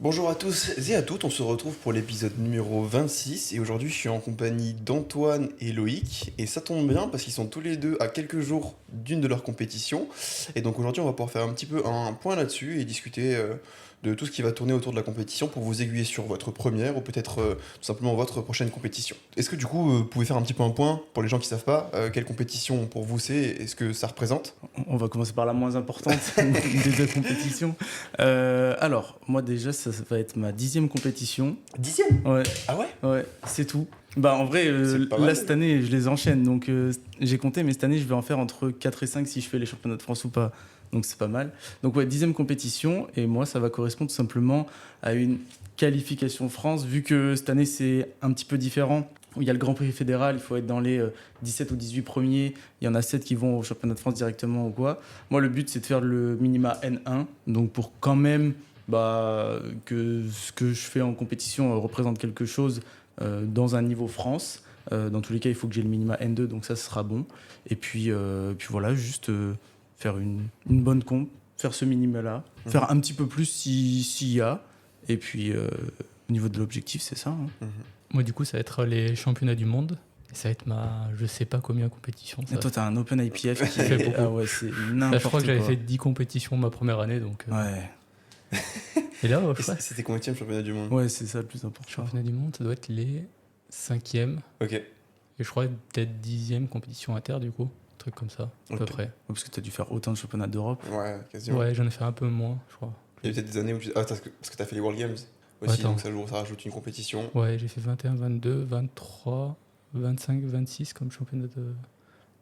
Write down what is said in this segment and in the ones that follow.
Bonjour à tous et à toutes, on se retrouve pour l'épisode numéro 26 et aujourd'hui je suis en compagnie d'Antoine et Loïc et ça tombe bien parce qu'ils sont tous les deux à quelques jours d'une de leurs compétitions et donc aujourd'hui on va pouvoir faire un petit peu un point là-dessus et discuter de tout ce qui va tourner autour de la compétition pour vous aiguiller sur votre première ou peut-être tout simplement votre prochaine compétition. Est-ce que du coup vous pouvez faire un petit peu un point pour les gens qui savent pas quelle compétition pour vous c'est et ce que ça représente? On va commencer par la moins importante des deux compétitions. Alors, moi déjà, ça va être ma 10e compétition. 10e? Ouais, Ah ouais? ouais, c'est tout. Bah en vrai, C'est pas là mal. cette année, je les enchaîne. Donc j'ai compté, mais cette année, je vais en faire entre 4 et 5 si je fais les championnats de France ou pas. Donc c'est pas mal. Donc ouais, 10e compétition. Et moi, ça va correspondre tout simplement à une qualification France, vu que cette année, c'est un petit peu différent. Où il y a le Grand Prix fédéral, il faut être dans les 17 ou 18 premiers. Il y en a 7 qui vont au championnat de France directement ou quoi. Moi, le but, c'est de faire le minima N1. Donc, pour quand même que ce que je fais en compétition représente quelque chose dans un niveau France. Dans tous les cas, il faut que j'ai le minima N2, donc ça, ce sera bon. Et puis voilà, juste faire une bonne comp, faire ce minima-là, faire un petit peu plus s'il y a. Et puis, au niveau de l'objectif, c'est ça, hein. Mhm. Moi, du coup, ça va être les championnats du monde. Et ça va être ma je sais pas combien compétition. Et toi, t'as un Open IPF qui fait beaucoup. Ah ouais, c'est Là, n'importe je crois que j'avais quoi. fait 10 compétitions ma première année. Donc, Ouais, Et là, Et c'était combien de championnat du monde? ouais, c'est ça le plus important. championnat du monde, ça doit être les 5e. Ok. Et je crois peut-être 10e compétition inter, du coup. Un truc comme ça, à peu Ok. près. Ouais, parce que t'as dû faire autant de championnats d'Europe. Ouais, quasiment. Ouais, j'en ai fait un peu moins, je crois. Il y a peut-être des années où tu... Ah, parce que t'as fait les World Games Ouais, aussi, attends. donc ça rajoute une compétition. Ouais, j'ai fait 21, 22, 23, 25, 26 comme championnat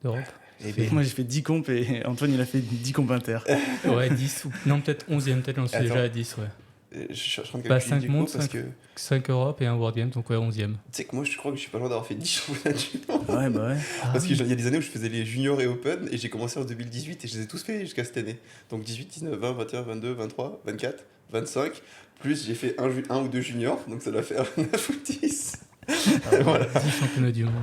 d'Europe. Et ben, Moi, j'ai fait 10 compes et Antoine, il a fait 10 compes inter. Ouais, 10 ou... Non, peut-être 11e, peut-être j'en suis Attends. déjà à 10, ouais. je suis en train de Bah, calculer 5 du coup, mondes, parce 5 que... Tu 5 Europe et un World Games, donc ouais, 11e. sais que moi, je crois que je suis pas loin d'avoir fait 10 championnats du monde. Ouais, bah ouais. Parce qu'il y a des années où je faisais les juniors et open, et j'ai commencé en 2018, et je les ai tous fait jusqu'à cette année. Donc 18, 19, 20, 21, 22, 23, 24, 25, plus j'ai fait un ou deux juniors, donc ça doit faire 9 ou 10. Voilà. 10 championnats du monde.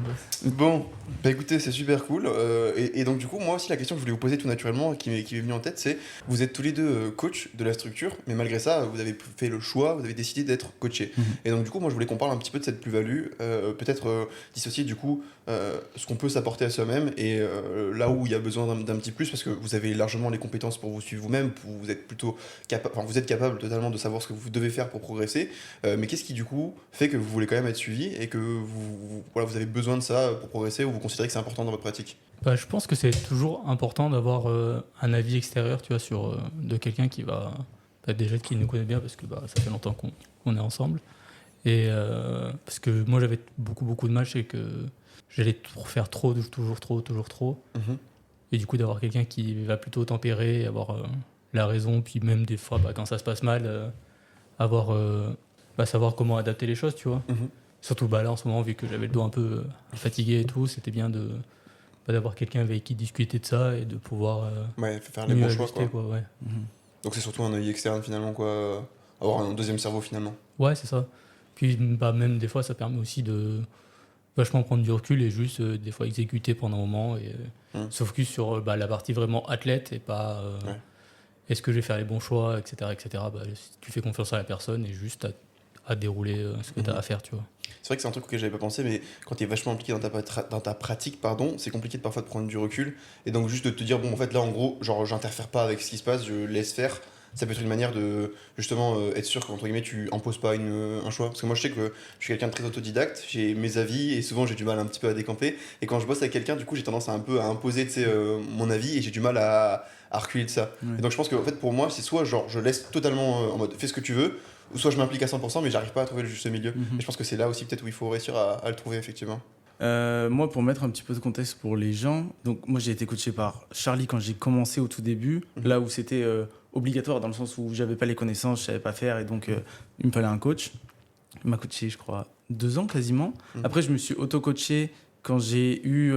Bon, bah écoutez, c'est super cool. Et donc, du coup, moi aussi, la question que je voulais vous poser tout naturellement, qui m'est venue en tête, c'est vous êtes tous les deux coach de la structure, mais malgré ça, vous avez fait le choix, vous avez décidé d'être coaché. Mhm. Et donc, du coup, moi, je voulais qu'on parle un petit peu de cette plus-value, peut-être dissocier du coup ce qu'on peut s'apporter à soi-même et là où il y a besoin d'un petit plus, parce que vous avez largement les compétences pour vous suivre vous-même, vous êtes plutôt capable, enfin, vous êtes capable totalement de savoir ce que vous devez faire pour progresser. Mais qu'est-ce qui, du coup, fait que vous voulez quand même être suivi et que voilà, vous avez besoin de ça pour progresser ou vous considérez que c'est important dans votre pratique? Bah, je pense que c'est toujours important d'avoir un avis extérieur, tu vois, de quelqu'un qui va déjà qui nous connaît bien parce que ça fait longtemps qu'on est ensemble. Et parce que moi j'avais beaucoup de mal, c'est que j'allais faire trop, toujours trop. Mhm. Et du coup d'avoir quelqu'un qui va plutôt tempérer, avoir la raison, puis même des fois quand ça se passe mal, avoir savoir comment adapter les choses, tu vois. Mhm. Surtout là en ce moment, vu que j'avais le dos un peu fatigué et tout, c'était bien d'avoir quelqu'un avec qui discuter de ça et de pouvoir Ouais, faut faire les mieux bons choix, ajuster, quoi. ouais. Mhm. Donc c'est surtout un œil externe finalement, quoi. Avoir un deuxième cerveau finalement. Ouais, c'est ça. Puis même des fois, ça permet aussi de vachement prendre du recul et juste des fois exécuter pendant un moment et se focus sur la partie vraiment athlète et pas Ouais. est-ce que je vais faire les bons choix, etc. Si tu fais confiance à la personne et juste à dérouler ce que tu as à faire, tu vois. C'est vrai que c'est un truc auquel j'avais pas pensé, mais quand tu es vachement impliqué dans ta pratique, pardon, c'est compliqué de parfois de prendre du recul. Et donc juste de te dire, bon, en fait, là, en gros, genre, j'interfère pas avec ce qui se passe, je laisse faire. Ça peut être une manière de, justement, être sûr qu'entre guillemets, tu imposes pas un choix. Parce que moi, je sais que je suis quelqu'un de très autodidacte, j'ai mes avis, et souvent, j'ai du mal un petit peu à décamper. Et quand je bosse avec quelqu'un, du coup, j'ai tendance à un peu à imposer, tu sais, mon avis, et j'ai du mal à reculer de ça. Ouais. Et donc, je pense que, en fait, pour moi, c'est soit, genre, je laisse totalement en mode, fais ce que tu veux, ou soit je m'implique à 100%, mais j'arrive pas à trouver le juste milieu. Mhm. Et je pense que c'est là aussi peut-être où il faut réussir à le trouver, effectivement. Moi, pour mettre un petit peu de contexte pour les gens, donc moi j'ai été coaché par Charlie quand j'ai commencé au tout début, là où c'était obligatoire dans le sens où j'avais pas les connaissances, je savais pas faire et donc il me fallait un coach. Il m'a coaché, je crois, 2 ans quasiment. Après, je me suis auto-coaché quand j'ai eu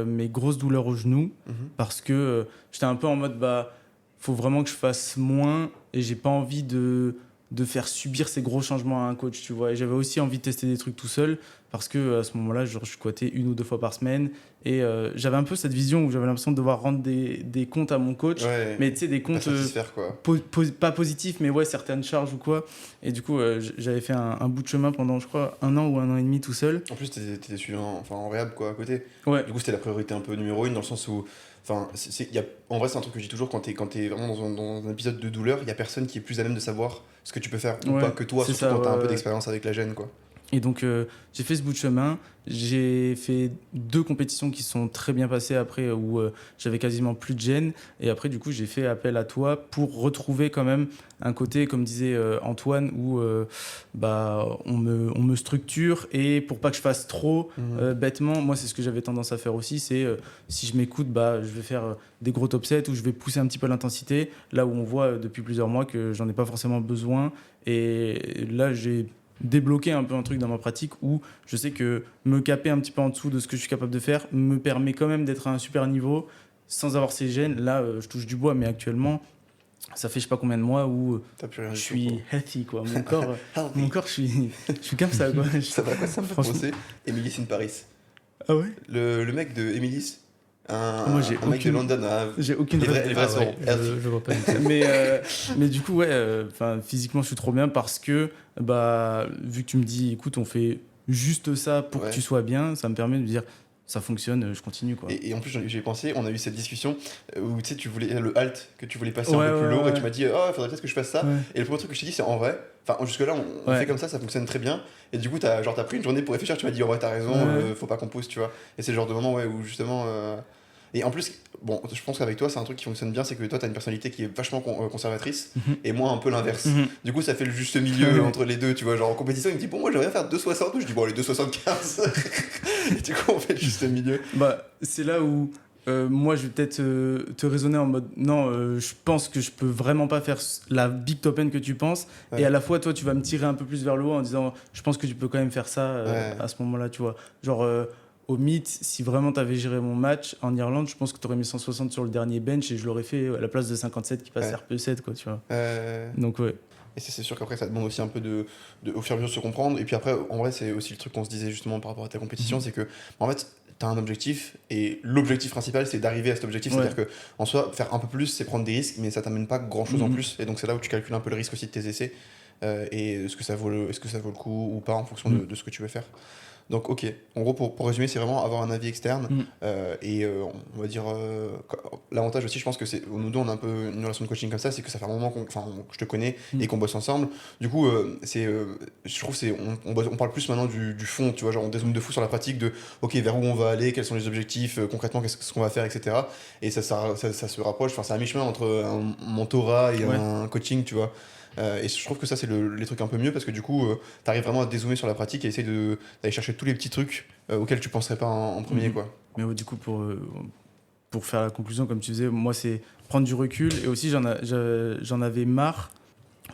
mes grosses douleurs au genou parce que j'étais un peu en mode faut vraiment que je fasse moins et j'ai pas envie de de faire subir ces gros changements à un coach, tu vois. Et j'avais aussi envie de tester des trucs tout seul parce que à ce moment-là, genre, je squattais 1 ou 2 fois par semaine et j'avais un peu cette vision où j'avais l'impression de devoir rendre des comptes à mon coach, Ouais, mais tu sais, des pas comptes satisfaire, quoi. pas positifs, mais ouais, certaines charges ou quoi. Et du coup, j'avais fait un bout de chemin pendant, je crois, 1 an ou 1 an et demi tout seul. En plus, t'étais suivant en réhab, quoi, à côté. Ouais, Du coup, c'était la priorité un peu numéro 1 dans le sens où. Enfin, en vrai, c'est un truc que je dis toujours quand t'es vraiment dans un épisode de douleur, il y a personne qui est plus à même de savoir ce que tu peux faire ou Ouais, pas que toi, c'est surtout ça, quand t'as un peu ouais. d'expérience avec la gêne, quoi. Et donc, j'ai fait ce bout de chemin. J'ai fait 2 compétitions qui sont très bien passées après, où j'avais quasiment plus de gêne. Et après, du coup, j'ai fait appel à toi pour retrouver quand même un côté, comme disait Antoine, où on me structure. Et pour pas que je fasse trop bêtement, moi, c'est ce que j'avais tendance à faire aussi. C'est si je m'écoute, je vais faire des gros top sets où je vais pousser un petit peu l'intensité. Là où on voit depuis plusieurs mois que j'en ai pas forcément besoin. Et là, j'ai débloquer un peu un truc dans ma pratique où je sais que me caper un petit peu en dessous de ce que je suis capable de faire me permet quand même d'être à un super niveau sans avoir ces gènes. Là, je touche du bois, mais actuellement, ça fait je sais pas combien de mois où T'as plus rien je du tout, suis quoi. healthy, quoi. Mon corps, Healthy. je suis comme ça, quoi. Ça va quoi, ça me fait Franchement. penser Emilis in Paris. Ah ouais. Le mec de Emilis, Moi, j'ai un mec de aucune- London, J'ai aucune les vrais rêve. Ah sont ouais, je vois pas du tout. Mais du coup, ouais, physiquement, je suis trop bien parce que, vu que tu me dis, écoute, on fait juste ça pour Ouais. que tu sois bien, ça me permet de me dire, ça fonctionne, je continue, quoi. Et en plus, j'y ai pensé, on a eu cette discussion où tu sais, tu voulais le halt que tu voulais passer un Ouais, peu plus ouais, lourd et ouais. tu m'as dit, oh, il faudrait peut-être que je fasse ça. Ouais. Et le premier truc que je t'ai dit, c'est en vrai, enfin, jusque-là, on Ouais. fait comme ça fonctionne très bien. Et du coup, t'as pris une journée pour réfléchir, tu m'as dit, en vrai, t'as raison, Ouais. faut pas qu'on pousse, tu vois. Et c'est le genre de moment où justement. Et en plus, bon, je pense qu'avec toi, c'est un truc qui fonctionne bien, c'est que toi, t'as une personnalité qui est vachement conservatrice Mhm. et moi, un peu l'inverse. Mhm. Du coup, ça fait le juste milieu entre les deux, tu vois. Genre en compétition, il me dit, bon, moi, j'aimerais faire 2,60. Je dis, bon, allez, 2,75. Et du coup, on fait le juste milieu. C'est là où moi je vais peut-être te raisonner en mode non, je pense que je peux vraiment pas faire la big top end que tu penses, Ouais. et à la fois toi tu vas me tirer un peu plus vers le haut en disant je pense que tu peux quand même faire ça Ouais. à ce moment-là, tu vois. Genre au meet, si vraiment tu avais géré mon match en Irlande, je pense que tu aurais mis 160 sur le dernier bench et je l'aurais fait à la place de 57 qui passe Ouais. RP7, quoi, tu vois. Euh, Donc ouais. Et c'est sûr qu'après, ça demande aussi un peu au fur et à mesure de se comprendre. Et puis après, en vrai, c'est aussi le truc qu'on se disait justement par rapport à ta compétition, c'est que, en fait, t'as un objectif, et l'objectif principal, c'est d'arriver à cet objectif. Ouais. C'est-à-dire que, en soi, faire un peu plus, c'est prendre des risques, mais ça t'amène pas grand-chose en Mhm. plus. Et donc, c'est là où tu calcules un peu le risque aussi de tes essais, et est-ce que ça vaut le coup ou pas en fonction de ce que tu veux faire. Donc, ok. En gros, pour résumer, c'est vraiment avoir un avis externe. On va dire. L'avantage aussi, je pense que c'est. Nous deux, on a un peu une relation de coaching comme ça, c'est que ça fait un moment que je te connais et qu'on bosse ensemble. Du coup, je trouve que on parle plus maintenant du fond, tu vois. Genre, on dézoome de fou sur la pratique de, ok, vers où on va aller, quels sont les objectifs, concrètement, qu'est-ce qu'on va faire, etc. Et ça se rapproche, enfin, c'est un mi-chemin entre un mentorat et Ouais. un coaching, tu vois. Et je trouve que ça, c'est les trucs un peu mieux parce que du coup, t'arrives vraiment à dézoomer sur la pratique et essayer d'aller chercher tous les petits trucs auxquels tu penserais pas en premier, Mhm. quoi. Mais ouais, du coup, pour faire la conclusion, comme tu disais, moi, c'est prendre du recul. Et aussi, j'en avais marre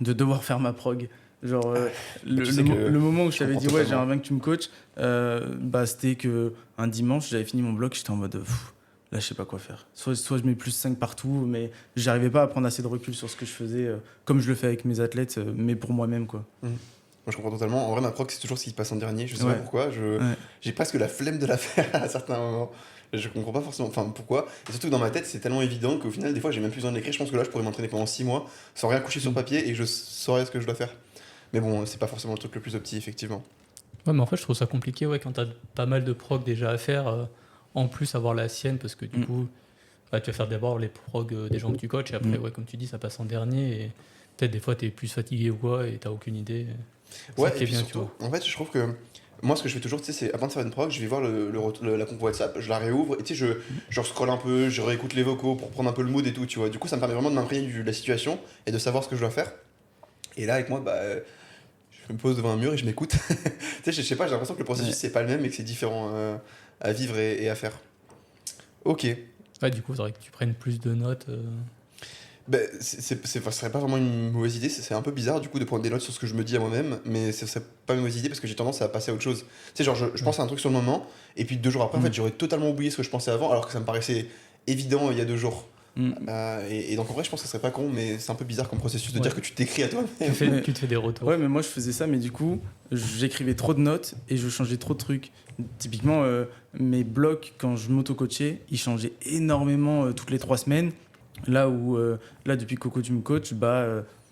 de devoir faire ma prog. Genre, tu sais que le moment où je t'avais comprends dit, ouais, totalement. j'aimerais bien que tu me coaches, c'était qu'un dimanche, j'avais fini mon bloc, j'étais en mode, là, je sais pas quoi faire. Soit je mets plus 5 partout, mais j'arrivais pas à prendre assez de recul sur ce que je faisais, comme je le fais avec mes athlètes, mais pour moi-même, quoi. Moi, je comprends totalement. En vrai, ma proc, c'est toujours ce qui se passe en dernier. Je sais Ouais. pas pourquoi. Ouais. J'ai presque la flemme de la faire à certains moments. Je comprends pas forcément pourquoi. Et surtout que dans ma tête, c'est tellement évident qu'au final, des fois, j'ai même plus besoin de l'écrire. Je pense que là, je pourrais m'entraîner pendant 6 mois sans rien coucher sur papier et je saurais ce que je dois faire. Mais bon, c'est pas forcément le truc le plus opti, effectivement. Ouais, mais en fait, je trouve ça compliqué quand t'as pas mal de prog déjà à faire, en plus avoir la sienne, parce que du coup, tu vas faire d'abord les prog des gens que tu coaches, et après, comme tu dis, ça passe en dernier, et peut-être des fois, t'es plus fatigué ou quoi, et t'as aucune idée. C'est Ouais, ça et qui est puis bien, tu surtout, vois. en fait, je trouve que moi, ce que je fais toujours, tu sais, c'est avant de faire une prog, je vais voir la compo WhatsApp, je la réouvre, et tu sais, je scrolle un peu, je réécoute les vocaux pour prendre un peu le mood et tout, tu vois. Du coup, ça me permet vraiment de m'imprégner de la situation et de savoir ce que je dois faire. Et là, avec moi, je me pose devant un mur et je m'écoute. Tu sais, je sais pas, j'ai l'impression que le processus, Ouais. c'est pas le même et que c'est différent à vivre et à faire. Ok. Ouais, du coup, il faudrait que tu prennes plus de notes. Ce serait pas vraiment une mauvaise idée, c'est un peu bizarre du coup de prendre des notes sur ce que je me dis à moi-même, mais ce serait pas une mauvaise idée parce que j'ai tendance à passer à autre chose. Tu sais, genre je pense à un truc sur le moment, et puis 2 jours après, en fait, j'aurais totalement oublié ce que je pensais avant, alors que ça me paraissait évident il y a 2 jours. Et donc en vrai, je pense que ça serait pas con, mais c'est un peu bizarre comme processus de dire que tu t'écris à toi. Tu te fais des retours. Ouais, mais moi je faisais ça, mais du coup, j'écrivais trop de notes et je changeais trop de trucs. Typiquement, mes blocs, quand je m'auto-coachais, ils changeaient énormément toutes les 3 semaines. Là où, là, depuis que Coco, tu me coaches,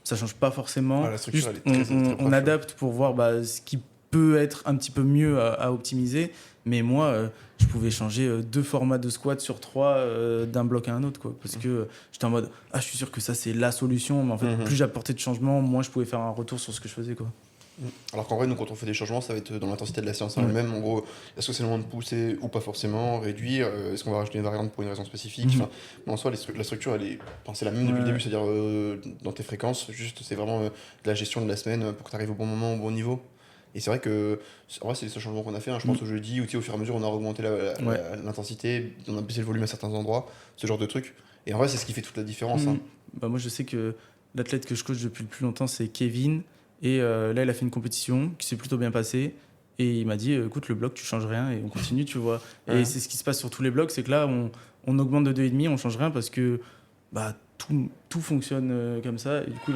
ça change pas forcément. La structure, Juste, elle est très on proche, adapte pour voir ce qui peut être un petit peu mieux à optimiser. Mais moi, je pouvais changer 2 formats de squat sur 3 d'un bloc à un autre, quoi. Parce que j'étais en mode, je suis sûr que ça, c'est la solution. Mais en fait, plus j'apportais de changements, moins je pouvais faire un retour sur ce que je faisais, quoi. Alors qu'en vrai, nous, quand on fait des changements, ça va être dans l'intensité de la séance en elle-même. En gros, est-ce que c'est le moment de pousser ou pas forcément, réduire, est-ce qu'on va rajouter une variante pour une raison spécifique. Mais en soi, la structure, c'est la même depuis le début, c'est-à-dire dans tes fréquences, juste c'est vraiment de la gestion de la semaine pour que tu arrives au bon moment, au bon niveau. Et c'est vrai que en vrai, c'est les seuls changements qu'on a fait. Je pense au jeudi, où au fur et à mesure, on a augmenté l'intensité, on a baissé le volume à certains endroits, ce genre de trucs. Et en vrai, c'est ce qui fait toute la différence. Moi, je sais que l'athlète que je coach depuis le plus longtemps, c'est Kevin. Et là, il a fait une compétition qui s'est plutôt bien passée. Et il m'a dit, écoute, le bloc, tu changes rien et on continue, tu vois. Et c'est ce qui se passe sur tous les blocs, c'est que là, on augmente de 2,5, on change rien parce que tout fonctionne comme ça. Et du coup,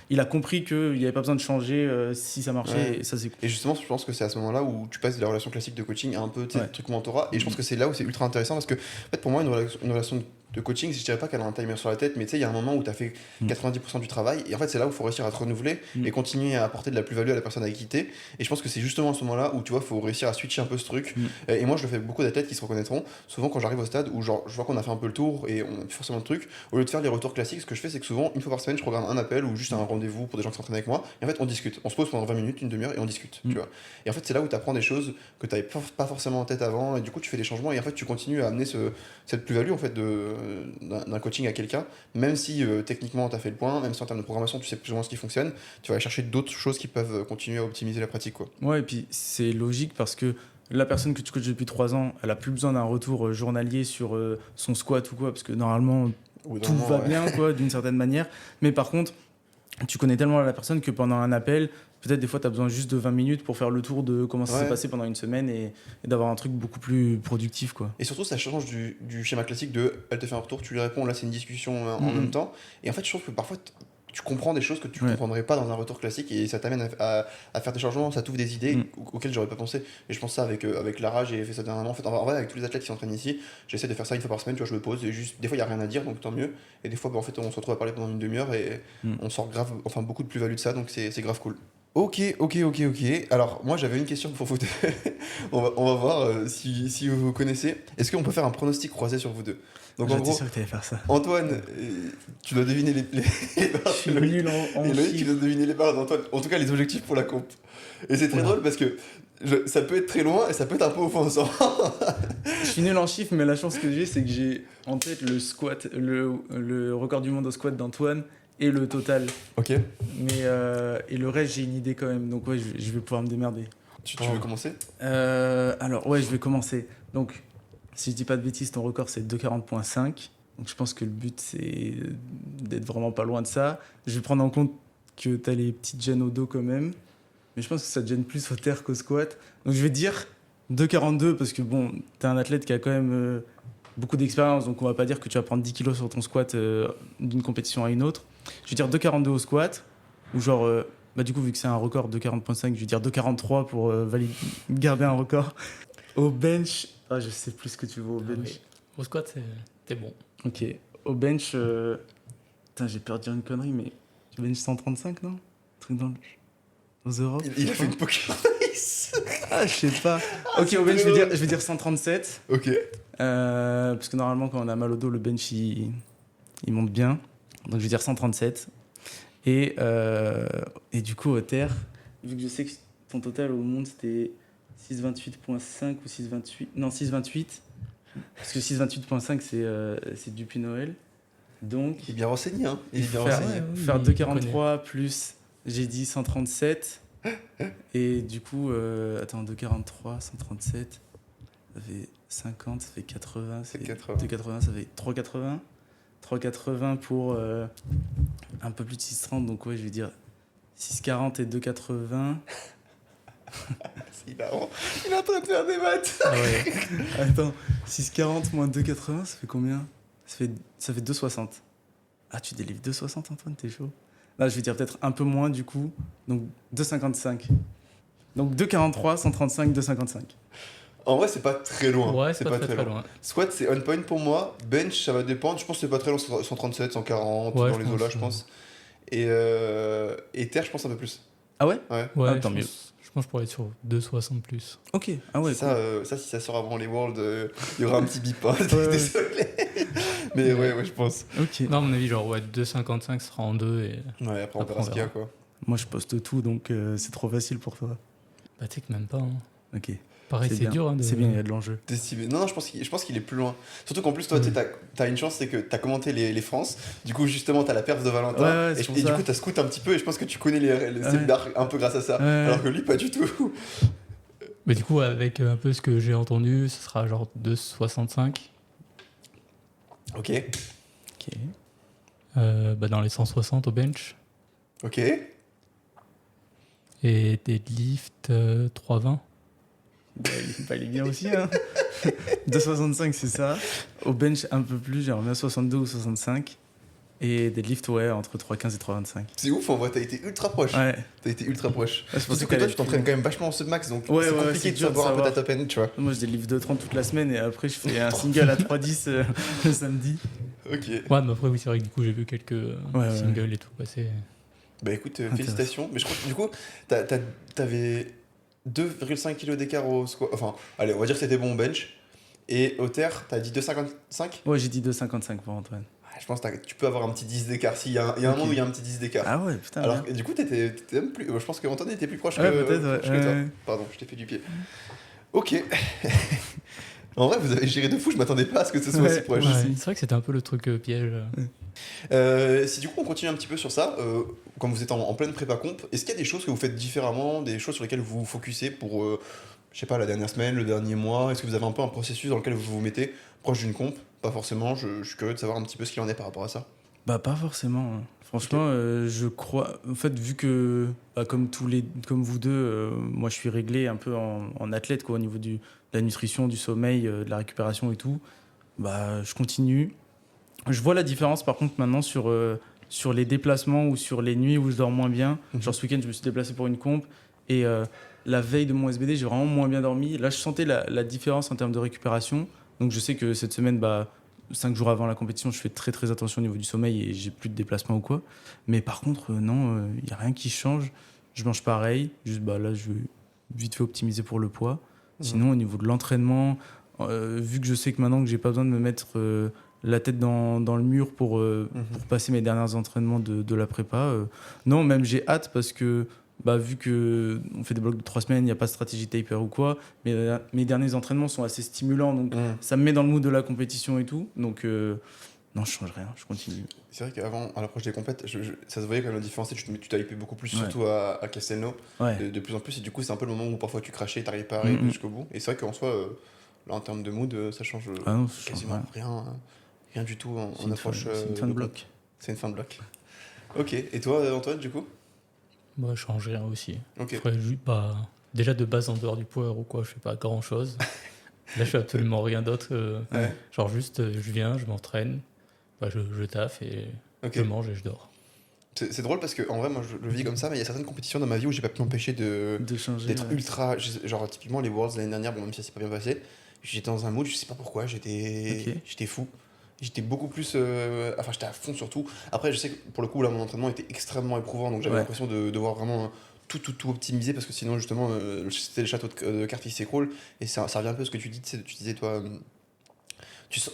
il a compris qu'il n'y avait pas besoin de changer si ça marchait. Et ça, c'est cool. Et justement, je pense que c'est à ce moment-là où tu passes de la relation classique de coaching à un peu le truc mentorat. Et je pense que c'est là où c'est ultra intéressant parce que, en fait, pour moi, une relation de coaching, je dirais pas qu'elle a un timer sur la tête, mais tu sais, il y a un moment où tu as fait 90% du travail. Et en fait, c'est là où il faut réussir à te renouveler et continuer à apporter de la plus-value à la personne avec qui t'es. Et je pense que c'est justement à ce moment-là où tu vois, il faut réussir à switcher un peu ce truc. Et moi, je le fais avec beaucoup d'athlètes qui se reconnaîtront. Souvent, quand j'arrive au stade où genre, je vois qu'on a fait un peu le tour et on a plus forcément le truc, au lieu de faire les retours classiques, ce que je fais, c'est que souvent, une fois par semaine, je programme un appel ou juste un rendez-vous pour des gens qui s'entraînent avec moi. Et en fait, on discute. On se pose pendant 20 minutes, une demi-heure et on discute. Tu vois. Et en fait, c'est là où tu apprends des choses que tu n'avais pas forcément en tête avant. Et du coup, tu fais des changements et en fait, tu continues à amener cette plus-value en fait, d'un coaching à quelqu'un, même si techniquement tu as fait le point, même si en termes de programmation tu sais plus ou moins ce qui fonctionne, tu vas aller chercher d'autres choses qui peuvent continuer à optimiser la pratique, quoi. Ouais, et puis c'est logique parce que la personne que tu coaches depuis 3 ans, elle a plus besoin d'un retour journalier sur son squat ou quoi, parce que normalement tout va bien, quoi, d'une certaine manière. Mais par contre, tu connais tellement la personne que pendant un appel, peut-être des fois tu as besoin juste de 20 minutes pour faire le tour de comment ça s'est passé pendant une semaine et d'avoir un truc beaucoup plus productif, quoi. Et surtout ça change du schéma classique de elle te fait un retour, tu lui réponds, là c'est une discussion en même temps. Et en fait je trouve que parfois tu comprends des choses que tu comprendrais pas dans un retour classique et ça t'amène à faire des changements, ça t'ouvre des idées auxquelles j'aurais pas pensé. Et je pense ça avec Lara, j'ai fait ça dernièrement. En fait, en vrai, avec tous les athlètes qui s'entraînent ici, j'essaie de faire ça une fois par semaine, tu vois, je me pose et juste, des fois il y a rien à dire donc tant mieux. Et des fois, en fait, on se retrouve à parler pendant une demi-heure et on sort beaucoup de plus-value de ça, donc c'est grave cool. Ok. Alors, moi, j'avais une question pour vous deux. on va voir si vous connaissez. Est-ce qu'on peut faire un pronostic croisé sur vous deux? Donc, en gros, sûr que tu allais faire ça. Antoine, tu dois deviner les barres. Je suis nul en et Loïc, tu chiffres. dois deviner les barres d'Antoine. En tout cas, les objectifs pour la comp. Et c'est très drôle parce que ça peut être très loin et ça peut être un peu offensant. Je suis nul en chiffres, mais la chance que j'ai, c'est que j'ai en tête le squat, le record du monde au squat d'Antoine et le total. Ok. Mais et le reste, j'ai une idée quand même. Donc ouais, je vais pouvoir me démerder. Tu veux commencer? Alors ouais, je vais commencer. Donc, si je dis pas de bêtises, ton record c'est 2,40.5. Donc je pense que le but c'est d'être vraiment pas loin de ça. Je vais prendre en compte que tu as les petites gênes au dos quand même. Mais je pense que ça te gêne plus au terre qu'au squat. Donc je vais dire 2,42 parce que bon, tu es un athlète qui a quand même beaucoup d'expérience. Donc on va pas dire que tu vas prendre 10 kilos sur ton squat d'une compétition à une autre. Je vais dire 2,42 au squat. Ou genre, du coup, vu que c'est un record de 40.5, je vais dire 2,43 pour garder un record. Au bench, je sais plus ce que tu veux au bench. Au squat, t'es bon. Ok. Au bench, j'ai peur de dire une connerie, mais tu bench 135, non? Truc dans Europe. Il a fait une poker face. Je sais pas. Ok, au bench, je vais dire 137. Ok. Parce que normalement, quand on a mal au dos, le bench, il monte bien. Donc, je vais dire 137. Et du coup, au terre, vu que je sais que ton total au monde, c'était 6,28.5 ou 6,28. Non, 6,28. Parce que 6,28.5, c'est Dupuis Noël. Donc, Il est bien renseigné, hein. Il est bien faire, renseigné. faire 2,43 plus, j'ai dit 137. Et du coup, 2,43, 137, ça fait 50, ça fait 80. C'est 80. 2,80, ça fait 3,80. 3,80 pour un peu plus de 6,30. Donc, ouais, je vais dire 6,40 et 2,80. C'est hilarant. Il est en train de faire des maths. Ah ouais. Attends, 6,40 moins 2,80, ça fait combien? Ça fait 2,60. Ah, tu délivres 2,60, Antoine, t'es chaud. Là, je vais dire peut-être un peu moins du coup. Donc 2,55. Donc 2,43, 135, 2,55. En vrai, c'est pas très loin. Ouais, c'est pas très loin. Squat, c'est on point pour moi. Bench, ça va dépendre. Je pense que c'est pas très loin, 137, 140, Ouais, dans je les eaux là, pense, je pense. Et terre, je pense un peu plus. Ah ouais? Ouais. Ouais, Ah, tant mieux. je pense que je pourrais être sur 2,60 plus. Ok. Ah ouais. ça, ça, si ça sort avant les Worlds, il y aura un petit bip. Hein. Ouais. Désolé. Mais ouais, je pense. Ok. Non, à mon avis, genre, ouais, 2,55 sera en 2 et. Ouais, après on Après, verra on ce qu'il y a, verra. quoi. Moi, je poste tout, donc c'est trop facile pour toi. Bah, tu sais que même pas. Hein. Ok. Pareil, c'est bien. dur. Hein, C'est bien, il y a de l'enjeu. T'estimes- Non, je pense qu'il est plus loin. Surtout qu'en plus, toi, tu sais, t'as une chance, c'est que t'as commenté les France. Du coup, justement, t'as la perf de Valentin. Ouais, c'est et pour du ça. coup, t'as scout un petit peu. Et je pense que tu connais les Ouais. step d'art un peu grâce à ça. Ouais. Alors que lui, pas du tout. Mais du coup, avec un peu ce que j'ai entendu, ce sera genre 2,65. Ok. Ok. Bah, dans les 160 au bench. Ok. Et deadlift 3,20. Bah, il est bien aussi. Hein. 2,65, c'est ça. Au bench, un peu plus, j'aimerais bien 62 ou 65. Et deadlift, ouais, entre 3,15 et 3,25. C'est ouf, en vrai, t'as été ultra proche. Ouais. T'as été ultra proche. Ouais, c'est pour ça Surtout que toi, qu'elle tu est t'entraînes plus- quand même vachement en submax. Donc, Ouais, c'est ouais, compliqué c'est de dur de savoir un peu ta savoir. top end, tu vois. Moi, je délivre 2,30 toute la semaine et après, je fais un single à 3,10 le samedi. Ok. Ouais, mais après, oui, c'est vrai que du coup, j'ai vu quelques ouais. singles et tout passer. Bah écoute, Intéressant. félicitations. Mais je crois que du coup, t'avais 2,5 kg d'écart au squat. Enfin, allez, on va dire que c'était bon au bench. Et au terre, t'as dit 2,55. Ouais, j'ai dit 2,55 pour Antoine. Je pense que tu peux avoir un petit 10 d'écart. S'il y a un moment où il y a un petit 10 d'écart. Ah ouais, putain. Alors, bien. et du coup, t'étais même plus. Je pense qu'Antoine était plus proche Ouais, que, peut-être, ouais. proche que toi. Ouais. Pardon, je t'ai fait du pied. Ok. En vrai, vous avez géré de fou. Je m'attendais pas à ce que ce soit Ouais. si proche. Ouais. Ouais, c'est vrai que c'était un peu le truc piège. Si du coup on continue un petit peu sur ça, quand vous êtes en pleine prépa comp, est-ce qu'il y a des choses que vous faites différemment, des choses sur lesquelles vous vous focussez pour, je sais pas, la dernière semaine, le dernier mois? Est-ce que vous avez un peu un processus dans lequel vous vous mettez proche d'une comp? Pas forcément, je suis curieux de savoir un petit peu ce qu'il en est par rapport à ça. Bah, pas forcément. Hein. Franchement, je crois. En fait, vu que, bah, comme vous deux, moi je suis réglé un peu en athlète, quoi, au niveau de la nutrition, du sommeil, de la récupération et tout, bah, je continue. Je vois la différence par contre maintenant sur les déplacements ou sur les nuits où je dors moins bien. Mhm. Genre ce week-end, je me suis déplacé pour une comp et la veille de mon SBD, j'ai vraiment moins bien dormi. Là, je sentais la différence en termes de récupération. Donc je sais que cette semaine, 5 jours avant la compétition, je fais très très attention au niveau du sommeil et j'ai plus de déplacement ou quoi. Mais par contre, non, il n'y a rien qui change. Je mange pareil. Juste là, je vais vite fait optimiser pour le poids. Sinon, au niveau de l'entraînement, vu que je sais que maintenant que j'ai pas besoin de me mettre la tête dans le mur pour passer mes derniers entraînements de la prépa, non, même j'ai hâte parce que vu que on fait des blocs de 3 semaines, il n'y a pas de stratégie taper ou quoi, mais mes derniers entraînements sont assez stimulants, donc ça me met dans le mood de la compétition et tout. Donc non, je change rien, je continue. C'est vrai qu'avant, à l'approche des compètes, ça se voyait quand même la différence, tu t'hypais beaucoup plus, Ouais. surtout à Castelnau, Ouais. de plus en plus, et du coup c'est un peu le moment où parfois tu crachais, t'arrivais pas à arriver jusqu'au bout, et c'est vrai qu'en soi, là en termes de mood, ça change Ah non, ça change quasiment rien du tout en C'est une approche. c'est une fin de bloc. C'est une fin de bloc. Ok, et toi Antoine, du coup? Moi, je change rien aussi. Ok. Je ferais juste déjà de base en dehors du power ou quoi, je fais pas grand chose. Là, je fais absolument rien d'autre. Ouais. Genre juste, je viens, je m'entraîne, je taffe et Ok. je mange et je dors. C'est drôle parce que en vrai, moi je le vis comme ça, mais il y a certaines compétitions dans ma vie où j'ai pas pu m'empêcher De changer. d'être ouais. ultra. Genre, typiquement les Worlds l'année dernière, bon, même si ça s'est pas bien passé, j'étais dans un mood, je sais pas pourquoi, j'étais fou. J'étais beaucoup plus. Enfin, j'étais à fond surtout. Après, je sais que pour le coup, là, mon entraînement était extrêmement éprouvant, donc j'avais Ouais. l'impression de devoir vraiment tout optimiser parce que sinon, justement, c'était le château de cartes qui s'écroule. Et ça revient un peu à ce que tu disais, toi.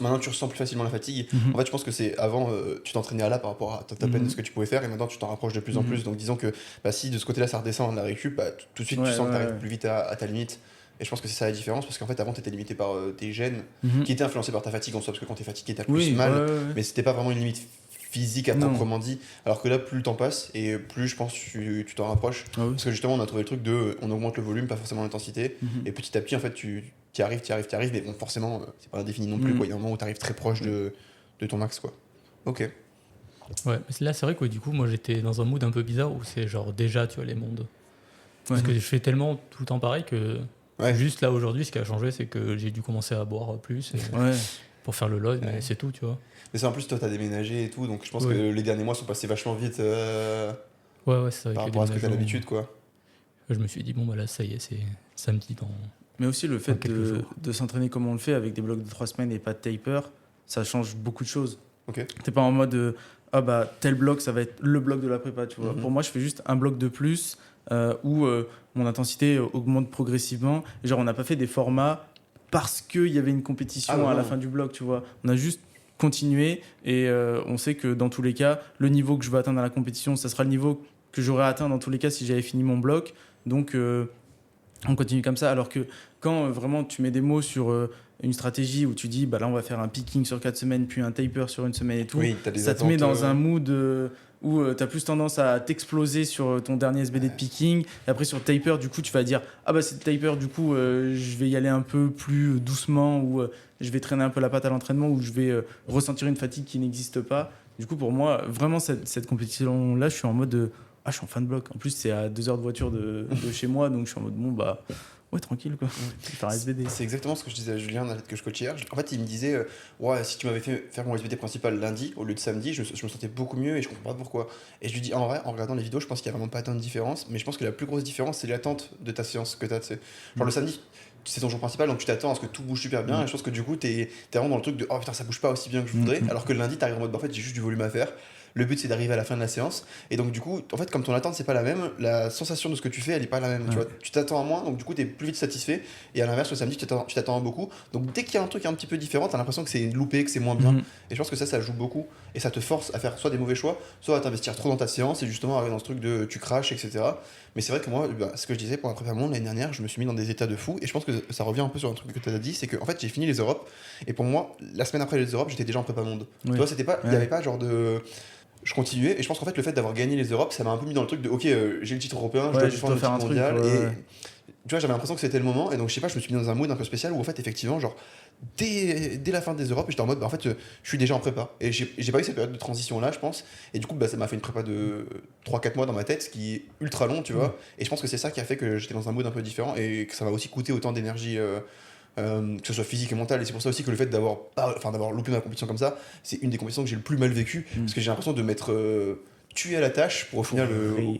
Maintenant, tu ressens plus facilement la fatigue. Mhm. En fait, je pense que c'est avant, tu t'entraînais à là par rapport à ta peine de ce que tu pouvais faire, et maintenant tu t'en rapproches de plus en Mhm. plus. Donc, disons que si de ce côté-là ça redescend la récup, tout de suite tu Ouais, sens que tu arrives ouais. plus vite à ta limite. Et je pense que c'est ça la différence, parce qu'en fait, avant, tu étais limité par tes gènes, Mhm. qui étaient influencés par ta fatigue en soi, parce que quand t'es fatigué, t'as plus Oui, mal, ouais, ouais. mais c'était pas vraiment une limite physique à Non. proprement dit. Alors que là, plus le temps passe, et plus je pense tu t'en rapproches. Ah oui. Parce que justement, on a trouvé le truc de on augmente le volume, pas forcément l'intensité. Mhm. Et petit à petit, en fait, tu y arrives, mais bon, forcément, c'est pas indéfini non plus, Mm. quoi. Il y a un moment où tu arrives très proche de ton max, quoi. Ok. Ouais, mais là, c'est vrai que du coup, moi, j'étais dans un mood un peu bizarre où c'est genre déjà, tu vois, les mondes. Parce Ouais. que je fais tellement tout le temps pareil que Ouais. juste là, aujourd'hui, ce qui a changé, c'est que j'ai dû commencer à boire plus. Et Ouais. pour faire le load, Ouais. mais c'est tout, tu vois. Mais c'est en plus, toi, t'as déménagé et tout, donc je pense Ouais. que les derniers mois sont passés vachement vite Ouais, c'est avec par le rapport à ce que t'as déménagement. l'habitude, quoi. Je me suis dit, bon, bah là, ça y est, c'est samedi dans. Mais aussi le fait quelques jours. de s'entraîner comme on le fait avec des blocs de 3 semaines et pas de taper, ça change beaucoup de choses. Ok. T'es pas en mode ah bah tel bloc ça va être le bloc de la prépa, tu vois. Mhm. Pour moi, je fais juste un bloc de plus où mon intensité augmente progressivement. Et genre, on n'a pas fait des formats parce qu'il y avait une compétition Ah bah à la non. fin du bloc, tu vois. On a juste continué et on sait que dans tous les cas, le niveau que je veux atteindre à la compétition, ça sera le niveau que j'aurais atteint dans tous les cas si j'avais fini mon bloc. Donc, on continue comme ça. Alors que quand vraiment tu mets des mots sur une stratégie où tu dis, bah là, on va faire un picking sur 4 semaines, puis un taper sur une semaine et tout, Oui, t'as des ça te met attentes, dans un mood où tu as plus tendance à t'exploser sur ton dernier SBD de picking. Et après, sur taper, du coup, tu vas dire, ah bah c'est le taper, du coup, je vais y aller un peu plus doucement, ou je vais traîner un peu la patte à l'entraînement, ou je vais ressentir une fatigue qui n'existe pas. Du coup, pour moi, vraiment, cette compétition-là, je suis en mode ah, je suis en fin de bloc. En plus, c'est à 2 heures de voiture de chez moi, donc je suis en mode bon, bah, ouais, tranquille, quoi. Je vais faire un SBD. C'est exactement ce que je disais à Julien, l'athlète que je coach hier. En fait, il me disait ouais, si tu m'avais fait faire mon SBT principal lundi au lieu de samedi, je me sentais beaucoup mieux et je comprends pas pourquoi. Et je lui dis en vrai, en regardant les vidéos, je pense qu'il y a vraiment pas tant de différence, mais je pense que la plus grosse différence, c'est l'attente de ta séance que tu as. Genre le samedi, c'est ton jour principal, donc tu t'attends à ce que tout bouge super bien. Et je pense que du coup, t'es vraiment dans le truc de oh putain, ça bouge pas aussi bien que je voudrais. Alors que le lundi, t'arrives en mode bah, en fait, j'ai juste du volume à faire. Le but, c'est d'arriver à la fin de la séance. Et donc, du coup, en fait, comme ton attente, c'est pas la même, la sensation de ce que tu fais, elle est pas la même. Tu vois, tu t'attends à moins, donc du coup, t'es plus vite satisfait. Et à l'inverse, le samedi, tu t'attends à beaucoup. Donc, dès qu'il y a un truc un petit peu différent, t'as l'impression que c'est loupé, que c'est moins bien. Et je pense que ça joue beaucoup. Et ça te force à faire soit des mauvais choix, soit à t'investir trop dans ta séance et justement arriver dans ce truc de tu craches, etc. Mais c'est vrai que moi, bah, ce que je disais pour la prépa monde l'année dernière, je me suis mis dans des états de fou. Et je pense que ça revient un peu sur un truc que tu as dit, c'est que en fait, j'ai fini les Europes. Et pour moi, la semaine après les Europes, j'étais déjà en prépa monde. Oui. Tu vois, c'était pas, il y avait pas genre de. Je continuais et je pense qu'en fait le fait d'avoir gagné les Europes ça m'a un peu mis dans le truc de ok j'ai le titre européen, je dois défendre le titre mondial truc, et tu vois j'avais l'impression que c'était le moment et donc je sais pas je me suis mis dans un mood un peu spécial où en fait effectivement genre dès la fin des Europes j'étais en mode bah en fait je suis déjà en prépa et j'ai pas eu cette période de transition là je pense et du coup bah, ça m'a fait une prépa de 3-4 mois dans ma tête ce qui est ultra long tu vois et je pense que c'est ça qui a fait que j'étais dans un mood un peu différent et que ça m'a aussi coûté autant d'énergie que ce soit physique et mental et c'est pour ça aussi que le fait d'avoir loupé ma compétition comme ça c'est une des compétitions que j'ai le plus mal vécu parce que j'ai l'impression de m'être tué à la tâche pour au final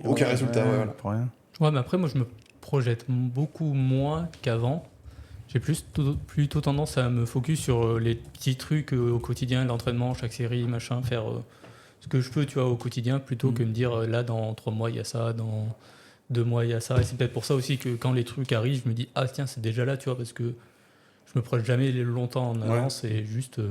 aucun résultat ouais, voilà. Pour rien. Ouais, mais après, moi, je me projette beaucoup moins qu'avant. J'ai plutôt tendance à me focus sur les petits trucs au quotidien, l'entraînement, chaque série, machin, faire ce que je peux, tu vois, au quotidien, plutôt que me dire là, dans 3 mois, il y a ça, dans 2 mois, il y a ça. Et c'est peut-être pour ça aussi que quand les trucs arrivent, je me dis, ah tiens, c'est déjà là, tu vois, parce que je me projette jamais longtemps en avance et juste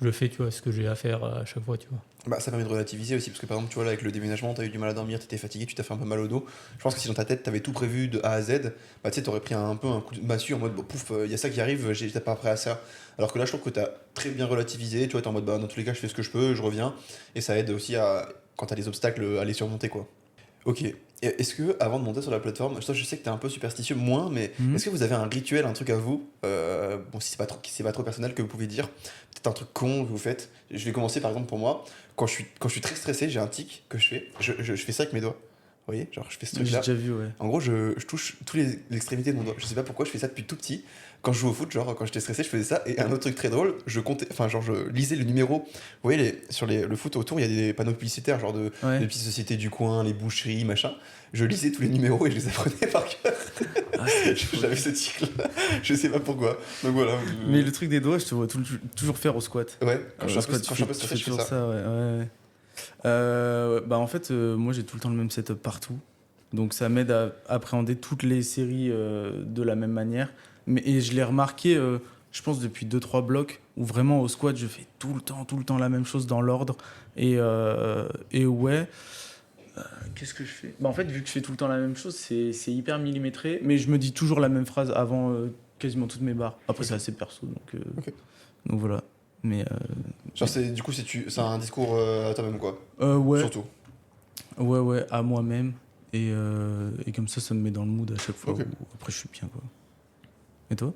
je fais, tu vois, ce que j'ai à faire à chaque fois, tu vois. Bah, ça permet de relativiser aussi parce que par exemple tu vois là avec le déménagement t'as eu du mal à dormir, t'étais fatigué, tu t'as fait un peu mal au dos. Je pense que si dans ta tête t'avais tout prévu de A à Z, bah tu sais t'aurais pris un peu un coup de massue en mode bon, pouf y a ça qui arrive, j'étais pas prêt à ça. Alors que là je trouve que t'as très bien relativisé, tu vois t'es en mode bah dans tous les cas je fais ce que je peux, je reviens et ça aide aussi à quand t'as des obstacles à les surmonter quoi. Ok. Et est-ce que, avant de monter sur la plateforme, toi, je sais que t'es un peu superstitieux, moins, mais est-ce que vous avez un rituel, un truc à vous bon, si c'est pas trop personnel, que vous pouvez dire, peut-être un truc con que vous faites. Je vais commencer par exemple pour moi. Quand je suis très stressé, j'ai un tic que je fais. Je fais ça avec mes doigts. Vous voyez, genre je fais ce J'ai truc-là. déjà vu, ouais. En gros, je touche toutes les extrémités de mon doigt. Je sais pas pourquoi je fais ça depuis tout petit. Quand je joue au foot, genre quand j'étais stressé, je faisais ça. Et un autre truc très drôle, je comptais, enfin genre je lisais le numéro. Vous voyez, le foot autour, il y a des panneaux publicitaires, genre des petites sociétés du coin, les boucheries, machin. Je lisais tous les numéros et je les apprenais par cœur. Ah, J'avais ce tic-là. Je sais pas pourquoi. Donc voilà. Mais le truc des doigts, je te vois toujours faire au squat. Ouais, quand je suis Squat, un peu stressé, je fais toujours ça. ouais. Bah en fait, moi j'ai tout le temps le même setup partout. Donc ça m'aide à appréhender toutes les séries de la même manière. Et je l'ai remarqué, je pense, depuis 2-3 blocs, où vraiment au squat, je fais tout le temps la même chose dans l'ordre. Et ouais, qu'est-ce que je fais ? Bah en fait, vu que je fais tout le temps la même chose, c'est hyper millimétré. Mais je me dis toujours la même phrase avant quasiment toutes mes barres. Après, c'est assez perso, donc voilà. Mais genre du coup c'est un discours à toi-même quoi. ouais. Surtout. Ouais, à moi-même. Et comme ça me met dans le mood à chaque fois. Ok. Où après, je suis bien, quoi. Et toi ?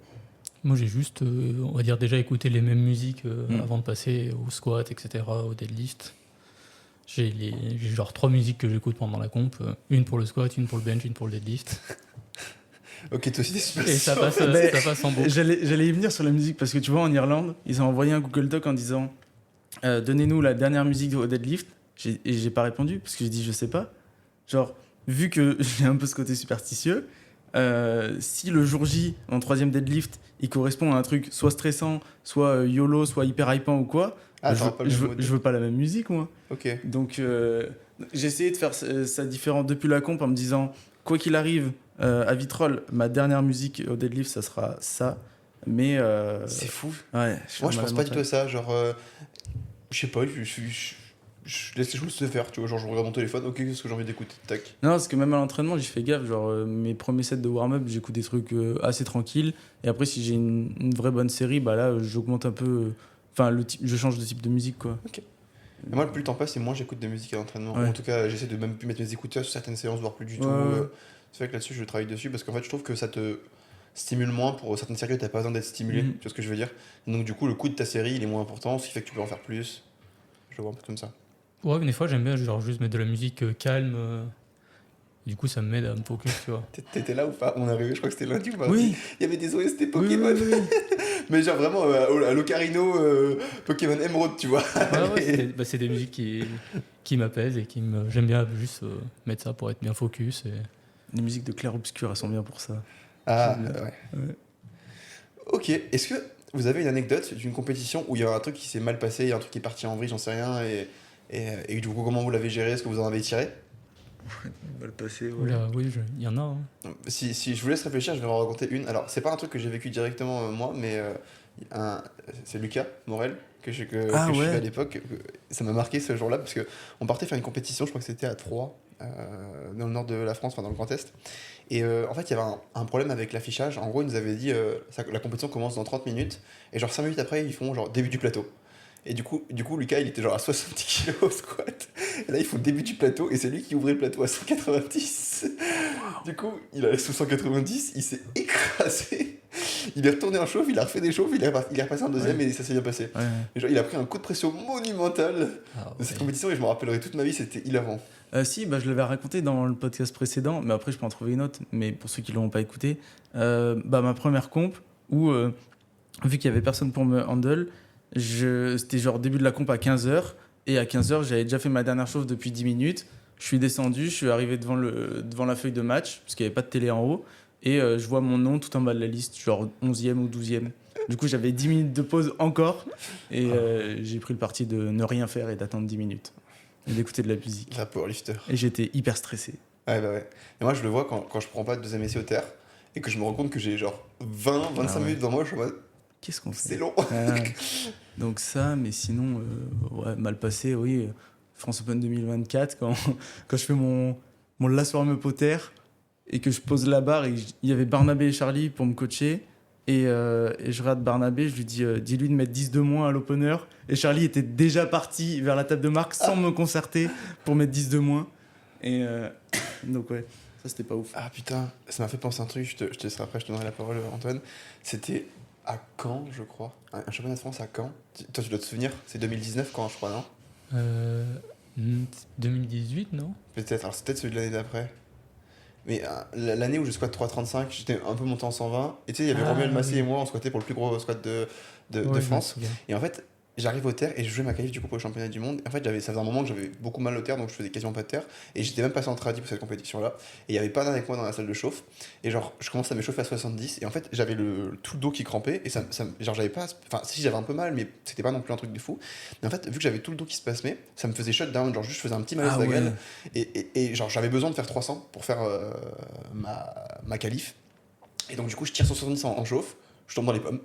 Moi, j'ai juste, on va dire, déjà écouté les mêmes musiques avant de passer au squat, etc., au deadlift. J'ai genre 3 musiques que j'écoute pendant la comp. Une pour le squat, une pour le bench, une pour le deadlift. Ok, toi aussi t'es super Et ça sûr. passe en boucle. J'allais y venir sur la musique parce que tu vois, en Irlande, ils ont envoyé un Google Doc en disant donnez-nous la dernière musique au deadlift. Et j'ai pas répondu parce que j'ai dit je sais pas. Genre, vu que j'ai un peu ce côté superstitieux, si le jour J, en troisième deadlift, il correspond à un truc soit stressant, soit YOLO, soit hyper hypant ou quoi, Ah, je, t'auras pas le je même veux, mode. je veux pas la même musique, moi. Ok. Donc, j'ai essayé de faire ça différent depuis la comp en me disant, quoi qu'il arrive, à Vitrolles, ma dernière musique au deadlift, ça sera ça. Mais, C'est fou. ouais, Moi, je pense pas du tout à mental. ça. Genre, je sais pas, je laisse les choses se faire. Tu vois, genre, je regarde mon téléphone. Ok, qu'est-ce que j'ai envie d'écouter? Tac. Non, parce que même à l'entraînement, j'ai fait gaffe. Genre, mes premiers sets de warm-up, j'écoute des trucs assez tranquilles. Et après, si j'ai une vraie bonne série, bah là, j'augmente un peu. Enfin, je change de type de musique, quoi. Et moi, plus le temps passe, et moins j'écoute de musique à l'entraînement. Ouais. Ou en tout cas, j'essaie de même plus mettre mes écouteurs sur certaines séances, voire plus du tout. Ouais. C'est vrai que là-dessus, je travaille dessus parce qu'en fait, je trouve que ça te stimule moins pour certaines séries où t'as pas besoin d'être stimulé. Mhm. Tu vois ce que je veux dire? Et donc, du coup, le coût de ta série, il est moins important, ce qui fait que tu peux en faire plus. Je le vois un peu comme ça. Ouais, mais des fois, j'aime bien genre, juste mettre de la musique calme. Du coup, ça m'aide à me focus, tu vois. T'étais là ou pas? On est arrivé, je crois que c'était lundi ou mardi. Oui. Il y avait des OST Oui, Pokémon. oui, oui. Mais genre vraiment à l'Ocarino, Pokémon Emerald, tu vois. Ouais, ouais, Mais- c'est des musiques qui m'apaisent et j'aime bien juste mettre ça pour être bien focus. Et... Les musiques de clair-obscur, elles sont bien pour ça. Ah, J'aime bien. ouais. Ouais. Ok, est-ce que vous avez une anecdote d'une compétition où il y a un truc qui s'est mal passé, il y a un truc qui est parti en vrille, j'en sais rien, et du coup, comment vous l'avez géré? Est-ce que vous en avez tiré? Mal passé, ouais. Oula, oui, il y en a. Hein. Si je vous laisse réfléchir, je vais en raconter une. Alors, c'est pas un truc que j'ai vécu directement moi, mais c'est Lucas Morel Ah que je ouais. suivais à l'époque. Ça m'a marqué ce jour-là parce que on partait faire une compétition, je crois que c'était à Troyes, dans le nord de la France, enfin dans le Grand Est. Et en fait, il y avait un problème avec l'affichage. En gros, ils nous avaient dit la compétition commence dans 30 minutes, et genre 5 minutes après, ils font genre début du plateau. Et du coup, Lucas, il était genre à 70 kilos au squat. Et là, ils font le début du plateau, et c'est lui qui ouvrait le plateau à 190. Du coup, il allait sous 190, il s'est écrasé. Il est retourné en chauffe, il a refait des chauffes, il est repassé en deuxième, Ouais. et ça s'est bien passé. Ouais. Et genre, il a pris un coup de pression monumental Ah, de cette ouais. compétition, et je me rappellerai toute ma vie, c'était hilarant. Si, bah, je l'avais raconté dans le podcast précédent, mais après je peux en trouver une autre. Mais pour ceux qui ne l'ont pas écouté, bah, ma première comp, où vu qu'il n'y avait personne pour me handle, c'était genre début de la comp à 15h, et à 15h j'avais déjà fait ma dernière chauffe depuis 10 minutes. Je suis descendu, je suis arrivé devant la feuille de match, parce qu'il n'y avait pas de télé en haut, et je vois mon nom tout en bas de la liste, genre 11e ou 12e. Du coup j'avais 10 minutes de pause encore, et j'ai pris le parti de ne rien faire et d'attendre 10 minutes, et d'écouter de la musique. La powerlifter. Et j'étais hyper stressé. Ouais, bah ouais. Et moi, je le vois quand je prends pas de deuxième essai au terre, et que je me rends compte que j'ai genre 20-25 Ah ouais. minutes devant moi, je suis en mode, Qu'est-ce qu'on fait? c'est long. Donc ça, mais sinon, ouais, mal passé, oui. France Open 2024, quand je fais mon last warm-up au terre et que je pose la barre, et il y avait Barnabé et Charlie pour me coacher. Et je regarde Barnabé, je lui dis dis-lui de mettre 10 de moins à l'opener. Et Charlie était déjà parti vers la table de marque sans me concerter pour mettre 10 de moins. Et donc ouais, ça c'était pas ouf. Ah putain, ça m'a fait penser à un truc, je te laisserai après, je te donnerai la parole, Antoine. C'était à Caen, je crois. Un championnat de France à Caen. Toi, tu dois te souvenir, c'est 2019 quand, je crois, non? 2018, non? Peut-être, alors c'est peut-être celui de l'année d'après. Mais l'année où je squatte 3,35, j'étais un peu monté en 120. Et tu sais, il y avait Ah, Romuald Massé oui. et moi, on squattait pour le plus gros squat de Ouais, je me France. souviens. Et en fait, j'arrive au terre et je jouais ma qualif du coup pour le championnat du monde. En fait, ça faisait un moment que j'avais beaucoup mal au terre, donc je faisais quasiment pas de terre. Et j'étais même passé en tradi pour cette compétition-là. Et il y avait pas d'un avec moi dans la salle de chauffe. Et genre, je commence à m'échauffer à 70. Et en fait, j'avais tout le dos qui crampait. Et genre, j'avais pas. Enfin, si j'avais un peu mal, mais c'était pas non plus un truc de fou. Mais en fait, vu que j'avais tout le dos qui se passait, ça me faisait shutdown. Genre, juste, je faisais un petit malaise Ah vagal. ouais. Et genre, j'avais besoin de faire 300 pour faire ma qualif. Et donc, du coup, je tire sur 70 en chauffe. Je tombe dans les pommes,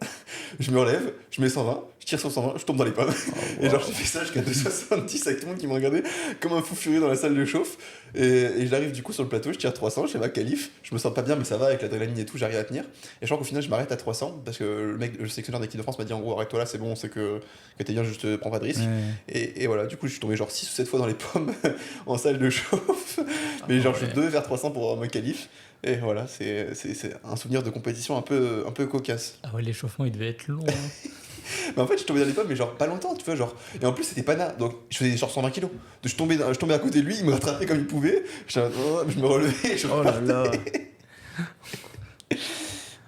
je me relève, je mets 120, je tire sur 120, je tombe dans les pommes. Et genre j'ai fait ça jusqu'à 2,70 avec tout le monde qui me regardait comme un fou furieux dans la salle de chauffe. Et j'arrive du coup sur le plateau, je tire 300, je fais ma qualif, je me sens pas bien mais ça va avec l'adrénaline et tout, j'arrive à tenir. Et je crois qu'au final je m'arrête à 300 parce que le sélectionneur d'équipe de France m'a dit en gros arrête-toi là, c'est bon, c'est que t'es bien, juste prends pas de risque. Ouais. Et voilà, du coup je suis tombé genre 6 ou 7 fois dans les pommes en salle de chauffe. Mais genre je ouais. devais faire 300 pour avoir ma qualif. Et voilà, c'est un souvenir de compétition un peu cocasse. Ah ouais, l'échauffement, il devait être long. Hein. Mais en fait, je tombais dans les pommes, mais genre pas longtemps, tu vois, genre. Et en plus, c'était pas na. Donc, je faisais genre 120 kilos. Donc, je tombais à côté de lui, il me rattrapait comme il pouvait. Je me relevais et je Oh là repartais. là.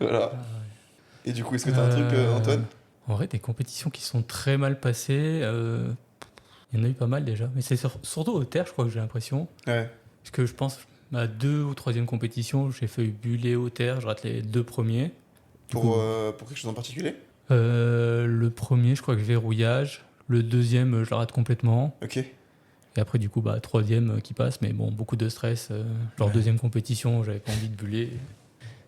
Voilà. Ah, ouais. Et du coup, est-ce que t'as un truc, Antoine? En vrai, des compétitions qui sont très mal passées, il y en a eu pas mal déjà. Mais c'est surtout au terre, je crois que j'ai l'impression. Ouais. Parce que je pense, ma 2e ou 3e compétition, j'ai fait buller au terre, je rate les 2 premiers. Du coup, Pour quelque chose en particulier? le premier, je crois que verrouillage. Le 2e, je le rate complètement. Ok. Et après, du coup, 3e qui passe. Mais bon, beaucoup de stress. Genre, Ouais. 2e compétition, j'avais pas envie de buller.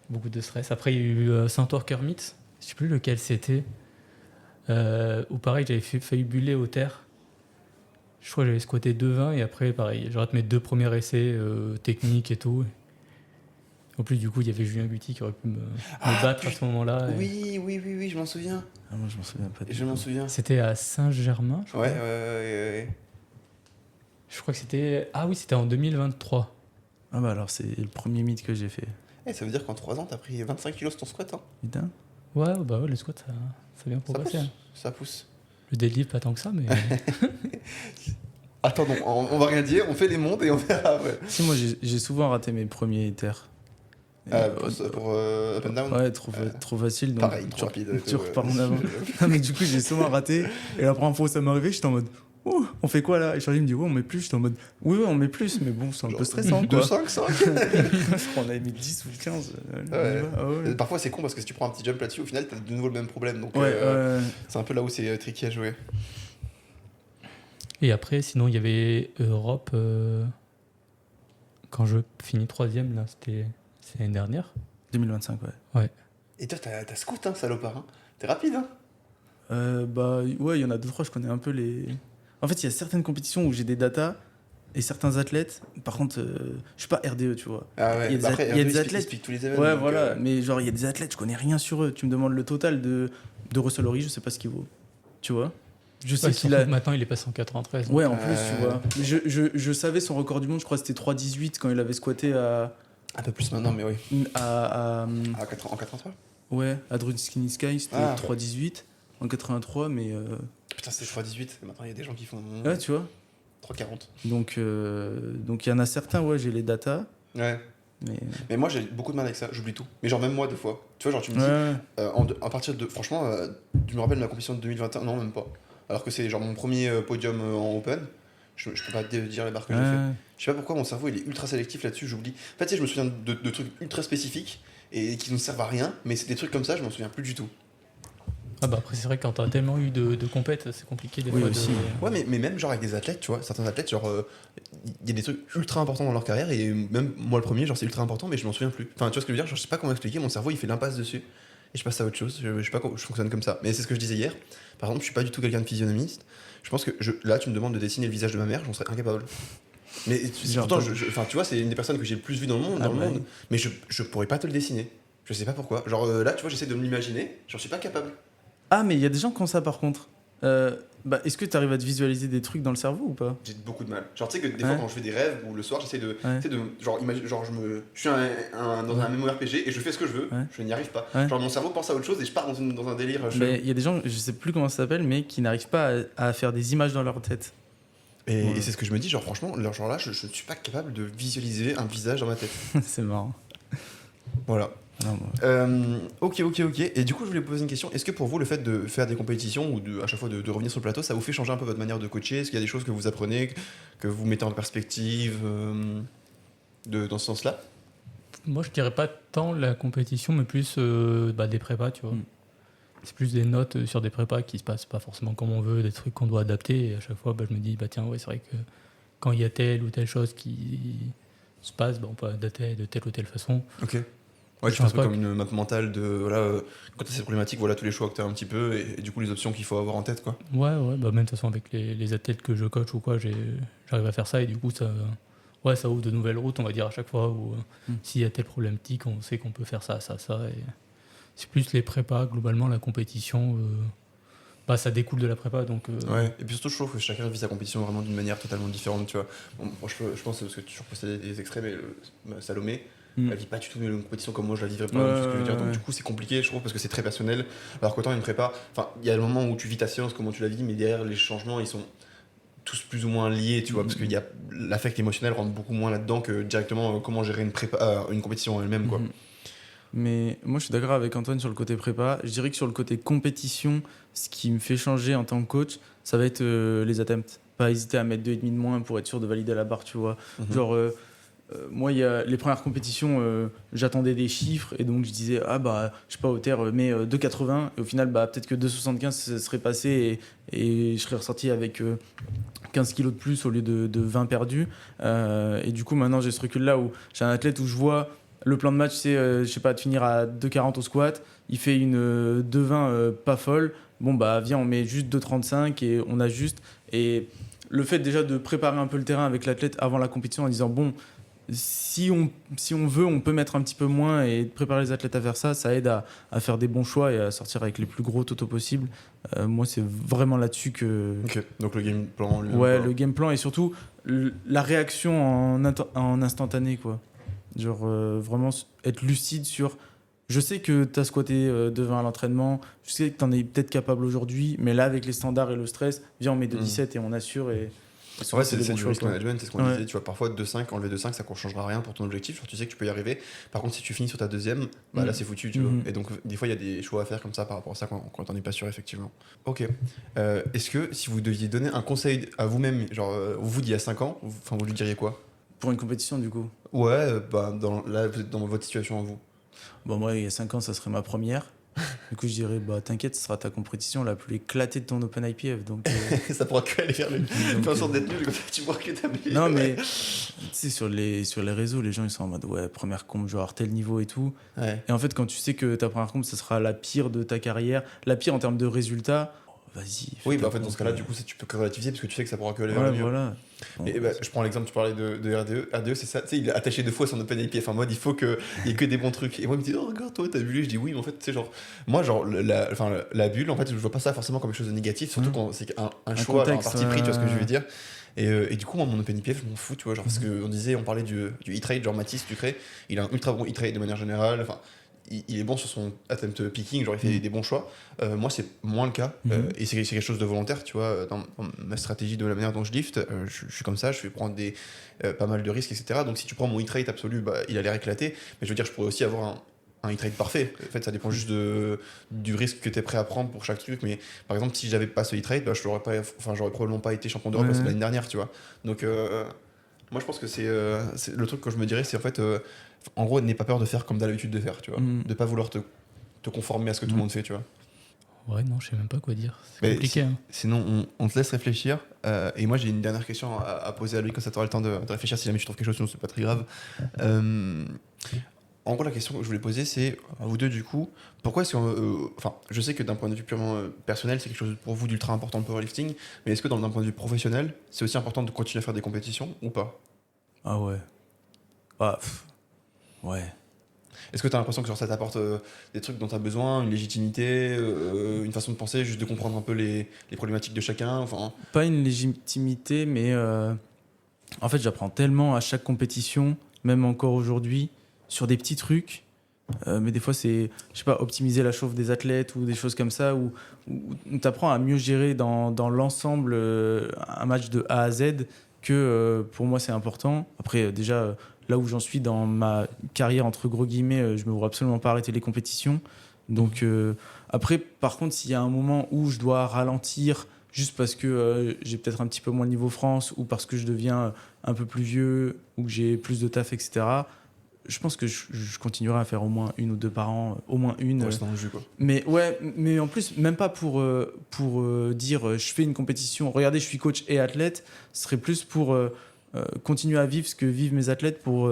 Beaucoup de stress. Après, il y a eu Saint-Ouen-Kermit. Je sais plus lequel c'était. Où pareil, j'avais failli buller au terre. Je crois que j'avais squatté 2,20 et après, pareil, je rate mes 2 premiers essais techniques et tout. En plus, du coup, il y avait Julien Guti qui aurait pu me battre à ce moment-là. Oui, je m'en souviens. Ah, moi, je m'en souviens pas. Je m'en souviens. C'était à Saint-Germain, je crois. Ouais. Je crois que c'était. Ah oui, c'était en 2023. Ah bah alors, c'est le premier meet que j'ai fait. Ça veut dire qu'en 3 ans, t'as pris 25 kilos sur ton squat, hein. Putain. Ouais, le squat, ça a bien Ça progressé. pousse. Hein. Ça pousse. Le deadlift, pas tant que ça, mais. Attends, non, on va rien dire, on fait les montes et on verra après. Si, moi, j'ai souvent raté mes premiers terres. Pour up and down? Ouais, trop facile. Donc Pareil, trop rapide. tu repars en avant. Non, mais du coup, j'ai souvent raté. Et la première fois où ça m'est arrivé, j'étais en mode oh, on fait quoi là? Et Charlie me dit ouais, on met plus. J'étais en mode oui, on met plus. Mais bon, c'est un peu stressant. 2, Quoi. 5, 5. Je crois qu'on avait mis 10 ou 15. Ouais. On y va. Ah ouais. Parfois, c'est con parce que si tu prends un petit jump là-dessus, au final, t'as de nouveau le même problème. Donc, Ouais, c'est un peu là où c'est tricky à jouer. Et après, sinon, il y avait Europe. Quand je finis 3e, là, c'est l'année dernière. 2025, ouais. Et toi, t'as scout, hein, salopard. Hein. T'es rapide, hein. Bah ouais, il y en a 2-3, je connais un peu les. En fait, il y a certaines compétitions où j'ai des datas et certains athlètes. Par contre, je suis pas RDE, tu vois. Ah ouais, Il y a des après, il y a des Hervé, athlètes- il explique tous les événements. Ouais, donc, voilà. Mais genre, il y a des athlètes, je connais rien sur eux. Tu me demandes le total de Russell Horry, je sais pas ce qu'il vaut. Tu vois. Je sais Ouais, qu'il surtout a. que maintenant, il est passé en 93. Ouais, en plus, tu vois. Je savais son record du monde, je crois que c'était 3,18 quand il avait squatté Un peu plus maintenant, mais oui. à 83? ouais, à Drunskinny Sky, c'était Ah. 3,18 en 83, mais. Putain, c'était 3,18. Maintenant, il y a des gens qui font Ouais, tu vois. 3,40. Donc il y en a certains, ouais, j'ai les datas. Ouais. Mais Mais moi, j'ai beaucoup de mal avec ça. J'oublie tout. Mais genre, même moi, des fois. Tu vois, genre, tu me dis, ouais, à partir de. Franchement, tu me rappelles ma compétition de 2021? Non, même pas. Alors que c'est genre mon premier podium en open. Je peux pas te dire les barres que j'ai fait. ouais. Je sais pas pourquoi mon cerveau il est ultra sélectif là-dessus, j'oublie. En fait, tu sais, je me souviens de trucs ultra spécifiques et qui ne servent à rien, mais c'est des trucs comme ça, je m'en souviens plus du tout. Ah bah après, c'est vrai que quand t'as tellement eu de compètes, c'est compliqué des Oui, fois. aussi. Ouais, mais même genre avec des athlètes, tu vois, certains athlètes, genre, il y a des trucs ultra importants dans leur carrière et même moi le premier, genre c'est ultra important, mais je m'en souviens plus. Enfin, tu vois ce que je veux dire, genre, je sais pas comment expliquer, mon cerveau il fait l'impasse dessus et je passe à autre chose. Je sais pas comment je fonctionne comme ça. Mais c'est ce que je disais hier. Par exemple, je suis pas du tout quelqu'un de physionomiste. Je pense que là, tu me demandes de dessiner le visage de ma mère, j'en serais incapable. Mais Genre, pourtant, enfin, tu vois, c'est une des personnes que j'ai le plus vu dans le monde, Ah ouais. mais je pourrais pas te le dessiner. Je sais pas pourquoi. Genre là, tu vois, j'essaie de me l'imaginer, j'en suis pas capable. Ah, mais il y a des gens qui ont ça par contre. Bah, est-ce que tu arrives à te visualiser des trucs dans le cerveau ou pas? J'ai beaucoup de mal. Genre, tu sais que des fois, Ouais. quand je fais des rêves ou le soir, j'essaie de. Ouais. Tu sais, de. Genre, genre je suis dans un MMORPG et je fais ce que je veux, Ouais. je n'y arrive pas. Ouais. Genre, mon cerveau pense à autre chose et je pars dans un délire. chelou. Mais il y a des gens, je sais plus comment ça s'appelle, mais qui n'arrivent pas à faire des images dans leur tête. Et, Ouais. et c'est ce que je me dis, genre, franchement, genre là, je ne suis pas capable de visualiser un visage dans ma tête. C'est marrant. Voilà. Non, moi- Ok. Et du coup, je voulais vous poser une question. Est-ce que pour vous, le fait de faire des compétitions ou à chaque fois de revenir sur le plateau, ça vous fait changer un peu votre manière de coacher? Est-ce qu'il y a des choses que vous apprenez, que vous mettez en perspective dans ce sens-là? Moi, je dirais pas tant la compétition, mais plus des prépas, tu vois. Mm. C'est plus des notes sur des prépas qui se passent pas forcément comme on veut, des trucs qu'on doit adapter. Et à chaque fois, je me dis, tiens, ouais, c'est vrai que quand il y a telle ou telle chose qui se passe, on peut adapter de telle ou telle façon. Ok. Ouais, Je tu fais un pense peu pas comme une map mentale de voilà, quand tu as cette problématique, voilà tous les choix que tu as un petit peu et du coup les options qu'il faut avoir en tête quoi. Ouais, même de toute façon, avec les athlètes que je coach ou quoi, j'arrive à faire ça et du coup, ça ouvre de nouvelles routes, on va dire, à chaque fois où s'il y a telle problématique, on sait qu'on peut faire ça. Et c'est plus les prépas, globalement, la compétition, ça découle de la prépa. Donc, Ouais, et puis surtout je trouve que chacun vit sa compétition vraiment d'une manière totalement différente, tu vois. Bon, moi, je pense parce que tu repostais des extraits, mais Salomé, Mm. elle vit pas du tout une compétition comme moi je la vivrais pas, Ouais, tu vois ce que je veux dire. Donc ouais. du coup c'est compliqué je trouve parce que c'est très personnel. Alors qu'autant une prépa, enfin il y a le moment où tu vis ta séance, comment tu la vis, mais derrière les changements ils sont tous plus ou moins liés, tu vois, parce qu'il y a l'affect émotionnel rentre beaucoup moins là-dedans que directement comment gérer une prépa, une compétition en elle-même quoi. Mhm. Mais moi, je suis d'accord avec Antoine sur le côté prépa. Je dirais que sur le côté compétition, ce qui me fait changer en tant que coach, ça va être les attempts. Pas hésiter à mettre 2,5 de moins pour être sûr de valider la barre, tu vois. Genre, moi, il y a les premières compétitions, j'attendais des chiffres et donc je disais, ah bah, je sais pas, au terre, mais 2,80. Et au final, bah, peut-être que 2,75 ça serait passé et je serais ressorti avec 15 kilos de plus au lieu de 20 perdus. Et du coup, maintenant, j'ai ce recul-là où j'ai un athlète où je vois le plan de match, c'est, je sais pas, de finir à 2,40 au squat. Il fait une 2,20 pas folle. Bon, bah, viens, on met juste 2,35 et on ajuste. Et le fait déjà de préparer un peu le terrain avec l'athlète avant la compétition en disant, bon, si on veut, on peut mettre un petit peu moins et préparer les athlètes à faire ça, ça aide à faire des bons choix et à sortir avec les plus gros totaux possibles. Moi, c'est vraiment là-dessus que... Ok, donc le game plan lui-même. Ouais, quoi. le game plan et surtout la réaction en instantané, quoi. Genre vraiment être lucide sur... Je sais que tu as squatté devant à l'entraînement, je sais que tu en es peut-être capable aujourd'hui, mais là, avec les standards et le stress, viens, on met de 17 et on assure et... Ouais, c'est des bons du choix, risk quoi. management, c'est ce qu'on Ouais. disait. Tu vois, parfois 2,5, enlever 2,5, ça ne changera rien pour ton objectif. Genre, tu sais que tu peux y arriver. Par contre, si tu finis sur ta deuxième, bah là, c'est foutu, tu vois. Et donc, des fois, il y a des choix à faire comme ça par rapport à ça quand on n'est pas sûr, effectivement. Ok. Est-ce que si vous deviez donner un conseil à vous-même, genre vous d'il y a 5 ans, vous lui diriez quoi? Pour une compétition, du coup. Ouais, bah, là, vous êtes dans votre situation à vous. Bon, moi, il y a 5 ans, ça serait ma première. Du coup, je dirais, bah, t'inquiète, ce sera ta compétition la plus éclatée de ton Open IPF. Donc, Ça pourra que aller vers le. donc, Fais en sorte d'être nul, comme ça, tu vois que t'as mis. non, mais tu sais, sur les réseaux, les gens, ils sont en mode, ouais, première comp, je vais avoir tel niveau et tout. Ouais. Et en fait, quand tu sais que ta première comp, ça sera la pire de ta carrière, la pire en termes de résultats, vas-y. Oui, fais bah ta en fait, dans comp, ce cas-là, du coup, tu peux que relativiser parce que tu sais que ça pourra que aller vers ouais, le mieux. voilà. Bon, Et bah, je prends l'exemple, tu parlais de RDE. RDE, c'est ça, tu sais, il est attaché 2 fois son Open IPF en mode il faut qu'il y ait que des bons trucs. Et moi, il me dit, oh, regarde, toi, t'as bullé. Je dis, oui, mais en fait, tu sais, genre, moi, genre, la bulle, en fait, je vois pas ça forcément comme quelque chose de négatif, surtout quand c'est un choix, genre, un contexte, parti pris, tu vois ce que je veux dire. Et du coup, moi, mon Open IPF, je m'en fous, tu vois, genre, parce qu'on disait, on parlait du hit-rate, genre Mathis Ducré, il a un ultra bon hit-rate de manière générale, enfin, il est bon sur son attempt picking, genre il fait des bons choix. Moi, c'est moins le cas. Et c'est quelque chose de volontaire, tu vois. Dans ma stratégie de la manière dont je lift, je suis comme ça, je vais prendre pas mal de risques, etc. Donc, si tu prends mon hit rate absolu, bah, il a l'air éclaté. Mais je veux dire, je pourrais aussi avoir un hit rate parfait. En fait, ça dépend juste du risque que tu es prêt à prendre pour chaque truc. Mais par exemple, si j'avais pas ce hit rate, bah, j'aurais probablement pas été champion d'Europe l'année dernière, tu vois. Donc, moi, je pense que c'est le truc que je me dirais, c'est en fait. En gros, n'aie pas peur de faire comme t'as l'habitude de faire, tu vois. De pas vouloir te conformer à ce que tout le monde fait, tu vois. Ouais, non, je sais même pas quoi dire. C'est Mais compliqué. Hein. Sinon, on te laisse réfléchir. Et moi, j'ai une dernière question à poser à lui, comme ça tu auras le temps de réfléchir si jamais tu trouves quelque chose, sinon c'est pas très grave. En gros, la question que je voulais poser, c'est à vous deux, du coup, pourquoi est-ce que. Enfin, je sais que d'un point de vue purement personnel, c'est quelque chose pour vous d'ultra important le powerlifting, mais est-ce que d'un point de vue professionnel, c'est aussi important de continuer à faire des compétitions ou pas? Ah ouais. Ah, ouais. Est-ce que tu as l'impression que genre, ça t'apporte des trucs dont tu as besoin, une légitimité, une façon de penser, juste de comprendre un peu les problématiques de chacun enfin... Pas une légitimité, mais en fait, j'apprends tellement à chaque compétition, même encore aujourd'hui, sur des petits trucs. Mais des fois, c'est, je sais pas, optimiser la chauffe des athlètes ou des choses comme ça, où tu apprends à mieux gérer dans l'ensemble un match de A à Z, que pour moi, c'est important. Après, déjà, là où j'en suis dans ma carrière, entre gros guillemets, je me vois absolument pas arrêter les compétitions. Donc, après, par contre, s'il y a un moment où je dois ralentir, juste parce que j'ai peut-être un petit peu moins le niveau France, ou parce que je deviens un peu plus vieux, ou que j'ai plus de taf, etc., je pense que je continuerai à faire au moins 1 ou 2 par an, au moins une. Ouais, c'est dans le jus, quoi. Mais ouais, mais en plus, même pas pour dire je fais une compétition, regardez, je suis coach et athlète, ce serait plus pour continuer à vivre ce que vivent mes athlètes pour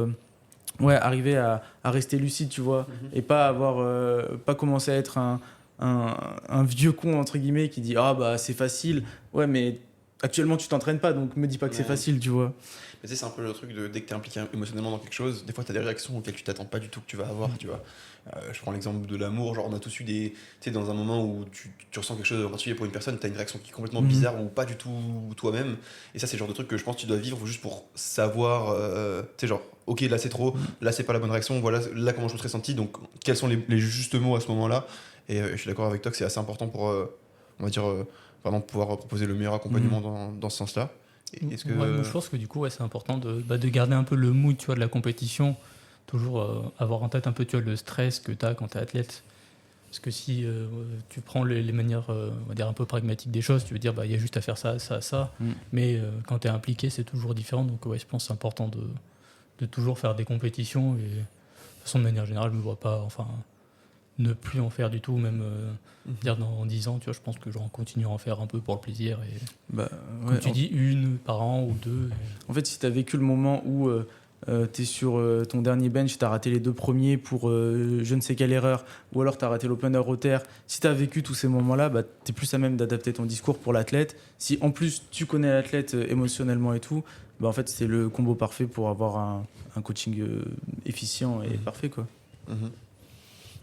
arriver à rester lucide, tu vois, et pas pas commencer à être un vieux con, entre guillemets, qui dit ah bah c'est facile, ouais, mais actuellement tu t'entraînes pas, donc me dis pas que c'est facile, tu vois. Mais tu sais, c'est un peu le truc de dès que t'es impliqué émotionnellement dans quelque chose, des fois t'as des réactions auxquelles tu t'attends pas du tout que tu vas avoir, tu vois. Je prends l'exemple de l'amour, genre on a tous eu tu sais, dans un moment où tu ressens quelque chose de particulier pour une personne, t'as une réaction qui est complètement bizarre ou pas du tout toi-même. Et ça, c'est le genre de truc que je pense que tu dois vivre juste pour savoir, tu sais, genre, ok, là c'est trop, là c'est pas la bonne réaction, voilà là comment je me serais senti, donc quels sont les justes mots à ce moment-là. Et je suis d'accord avec toi que c'est assez important pour, on va dire, vraiment pouvoir proposer le meilleur accompagnement dans ce sens-là. Est-ce que... Ouais, moi, je pense que du coup, ouais, c'est important de garder un peu le mood, tu vois, de la compétition. toujours avoir en tête un peu, tu vois, le stress que tu as quand tu es athlète. Parce que si tu prends les manières, on va dire, un peu pragmatiques des choses, tu veux dire, il y a juste à faire ça, ça, ça. Mais quand tu es impliqué, c'est toujours différent. Donc, ouais, je pense que c'est important de toujours faire des compétitions. Et de toute façon, de manière générale, je me vois pas, ne plus en faire du tout, même dire dans 10 ans, tu vois, je pense que j'en continuerai à en faire un peu pour le plaisir. Et comme tu dis, une par an ou deux. En fait, si tu as vécu le moment où tu es sur ton dernier bench, tu as raté les 2 premiers pour je ne sais quelle erreur, ou alors tu as raté l'opener au terre, si tu as vécu tous ces moments-là, tu es plus à même d'adapter ton discours pour l'athlète. Si en plus tu connais l'athlète émotionnellement et tout, en fait, c'est le combo parfait pour avoir un coaching efficient et parfait, quoi.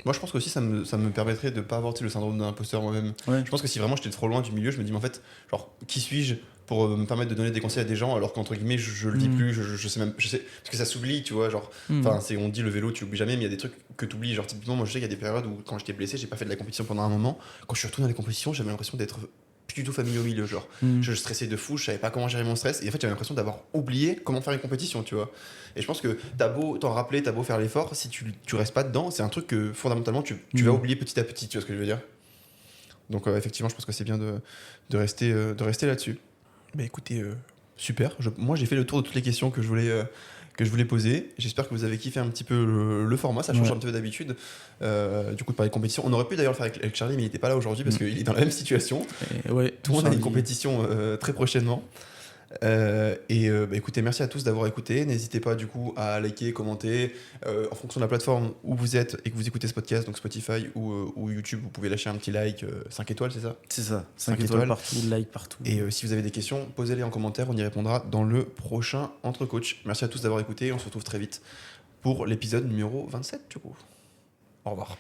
Moi, je pense qu'aussi, ça me permettrait de ne pas avoir le syndrome de l'imposteur moi-même. Ouais. Je pense que si vraiment j'étais trop loin du milieu, je me dis, mais en fait, genre, qui suis-je pour me permettre de donner des conseils à des gens alors qu'entre guillemets, je le vis plus, je sais même, parce que ça s'oublie, tu vois, genre, on dit le vélo, tu oublies jamais, mais il y a des trucs que tu oublies. Genre, typiquement, moi, je sais qu'il y a des périodes où, quand j'étais blessé, j'ai pas fait de la compétition pendant un moment. Quand je suis retourné dans les compétitions, j'avais l'impression d'être plus du tout familier au milieu, genre. Je stressais de fou, je savais pas comment gérer mon stress, et en fait, j'avais l'impression d'avoir oublié comment faire une compétition, tu vois. Et je pense que t'as beau t'en rappeler, t'as beau faire l'effort, si tu restes pas dedans, c'est un truc que fondamentalement tu vas oublier petit à petit, tu vois ce que je veux dire. Donc effectivement, je pense que c'est bien de rester là-dessus. Bah écoutez, super. Moi, j'ai fait le tour de toutes les questions que je voulais poser. J'espère que vous avez kiffé un petit peu le format, ça change un petit peu d'habitude. Du coup, de parler de compétition. On aurait pu d'ailleurs le faire avec Charlie, mais il n'était pas là aujourd'hui parce qu'il est dans la même situation. Tout le monde a une compétition très prochainement. Écoutez, merci à tous d'avoir écouté. N'hésitez pas du coup à liker, commenter en fonction de la plateforme où vous êtes et que vous écoutez ce podcast, donc Spotify ou YouTube. Vous pouvez lâcher un petit like, 5 étoiles, c'est ça ? C'est ça, 5 étoiles partout, like partout. Et si vous avez des questions, posez-les en commentaire, on y répondra dans le prochain Entre Coach. Merci à tous d'avoir écouté, on se retrouve très vite pour l'épisode numéro 27 du coup. Au revoir.